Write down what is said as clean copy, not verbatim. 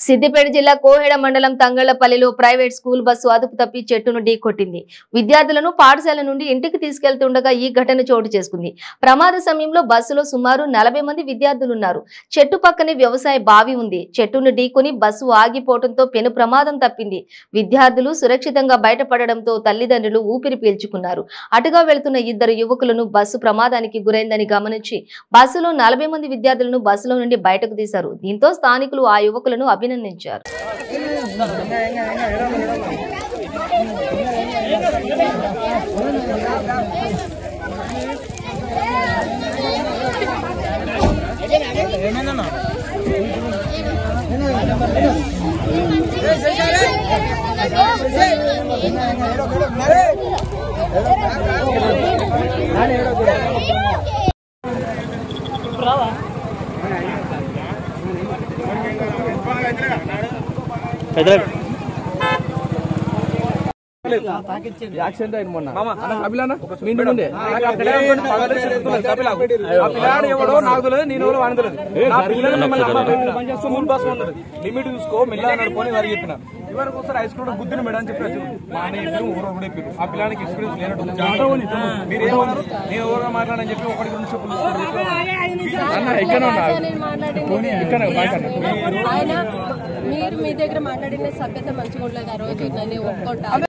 సిద్దిపేట జిల్లా కోహెడ మండలం తంగళ్లపల్లిలో private school bus అదుపు తప్పి చెట్టును ఢీకొట్టింది. విద్యార్థులను పాఠశాల నుండి ఇంటికి తీసుకెళ్తుండగా ఈ ఘటన చోటు చేసుకుంది. ప్రమాద సమయంలో బస్సులో సుమారు 40 మంది విద్యార్థులున్నారు. చెట్టు పక్కనే వ్యవసాయ బావి ఉంది. చెట్టును ఢీకొని బస్సు ఆగిపోవడంతో పెను ప్రమాదం తప్పింది. విద్యార్థులు సురక్షితంగా బయటపడడంతో తల్లిదండ్రులు ఊపిరి పీల్చుకున్నారు. అటుగా వెళ్తున్న ఇద్దరు యువకులను బస్సు ప్రమాదానికి గురైందని గమనించి బస్సులో 40 మంది విద్యార్థులను బస్సులో నుండి బయటకు తీశారు. దీంతో స్థానికులు ఆ యువకులను అభినందించారు. యాక్సిడెంట్ అయింది మొన్న అభిలానా మీ ఇంటి ముందే ఎవడో నాకు తెలియదు, నేను ఎవరో వాడిని తెలియదు. స్కూల్ బస్ ఉన్నది, లిమిట్ చూసుకో మెల్లగా నడుపుకొని వారికి చెప్పిన ఇవరకు వస్తారు హై స్కూల్ బుద్ధిని మేడం అని చెప్పి ఊరు కూడా చెప్పారు. ఆ పిల్లానికి ఎక్స్పీరియన్స్ లేనట్టు మీరు ఏమన్నారు, నేను ఎవరో మాట్లాడని చెప్పి ఒకటి రెండు చెప్పులు మీరు మీ దగ్గర మాట్లాడిన సభ్యత మంచిగా ఉండలేదు. ఆ రోజు నన్ను ఒప్పుకుంటా